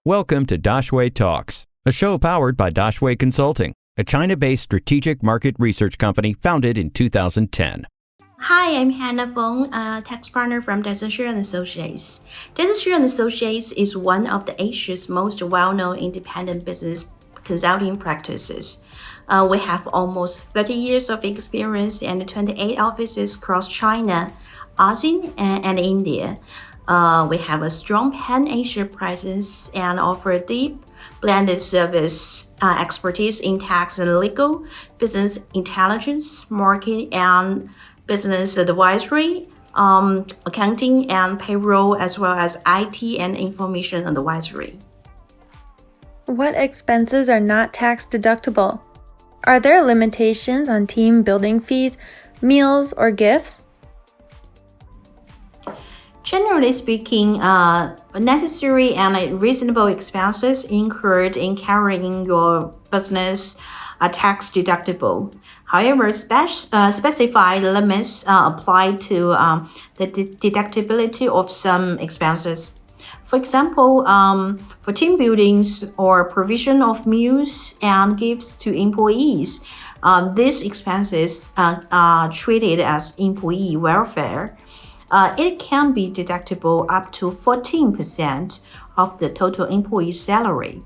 Welcome to Daxue Talks, a show powered by Daxue Consulting, a China-based strategic market research company founded in 2010. Hi, I'm Feng, a tax partner from Dezan Shira Associates. Dezan Shira Associates is one of Asia's most well-known independent business consulting practices. We have almost 30 years of experience and 28 offices across China, ASEAN, and India. We have a strong pan-Asia presence and offer deep blended service expertise in tax and legal, business intelligence, marketing and business advisory, accounting and payroll, as well as IT and information advisory. What expenses are not tax deductible? Are there limitations on team building fees, meals, or gifts? Generally speaking, necessary and reasonable expenses incurred in carrying your business are tax deductible. However, specified limits apply to the deductibility of some expenses. For example, for team buildings or provision of meals and gifts to employees, these expenses are treated as employee welfare. It can be deductible up to 14% of the total employee salary.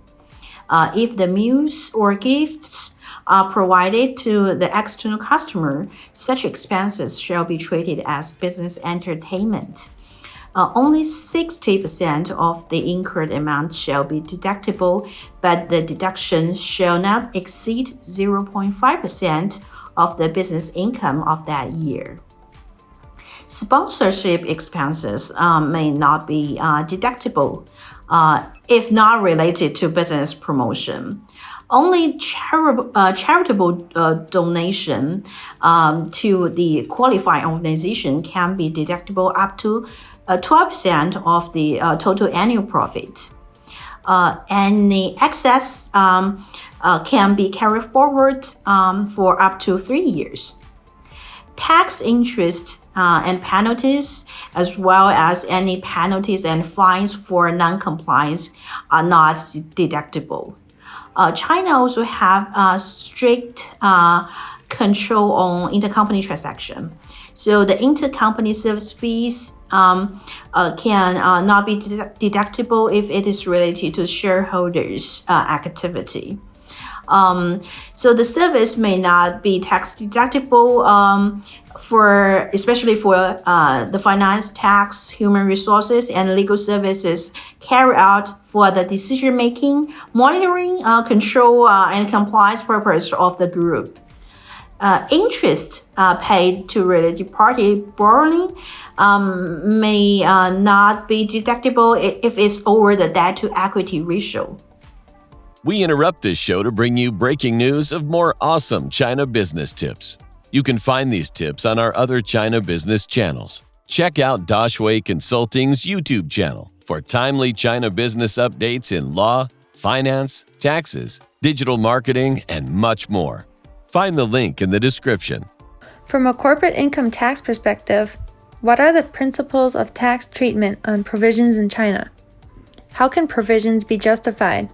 If the meals or gifts are provided to the external customer, such expenses shall be treated as business entertainment. Only 60% of the incurred amount shall be deductible, but the deduction shall not exceed 0.5% of the business income of that year. Sponsorship expenses may not be deductible if not related to business promotion. Only charitable donation to the qualified organization can be deductible up to 12% of the total annual profit. And the excess can be carried forward for up to 3 years. Tax interest and penalties, as well as any penalties and fines for non-compliance, are not deductible. China also have strict control on intercompany transaction. So the intercompany service fees can not be deductible if it is related to shareholders' activity. So the service may not be tax deductible especially for the finance, tax, human resources, and legal services carried out for the decision-making, monitoring, control, and compliance purpose of the group. Interest paid to related party borrowing may not be deductible if it's over the debt-to-equity ratio. We interrupt this show to bring you breaking news of more awesome China business tips. You can find these tips on our other China business channels. Check out Daxue Consulting's YouTube channel for timely China business updates in law, finance, taxes, digital marketing, and much more. Find the link in the description. From a corporate income tax perspective, what are the principles of tax treatment on provisions in China? How can provisions be justified?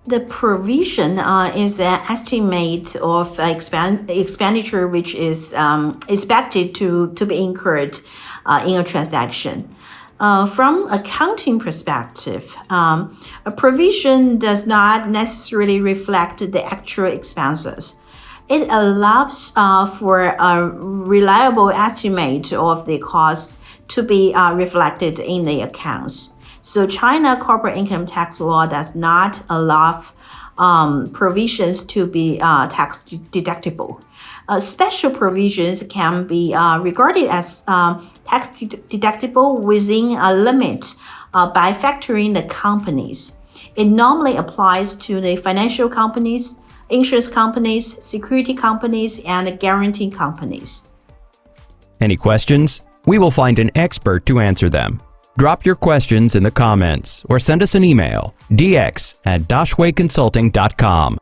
The provision is an estimate of expenditure which is expected to be incurred in a transaction. From accounting perspective, a provision does not necessarily reflect the actual expenses. It allows for a reliable estimate of the costs to be reflected in the accounts. So China corporate income tax law does not allow provisions to be tax deductible. Special provisions can be regarded as tax deductible within a limit by factoring the companies. It normally applies to the financial companies, insurance companies, security companies, and guarantee companies. Any questions? We will find an expert to answer them. Drop your questions in the comments or send us an email, dx@daxueconsulting.com.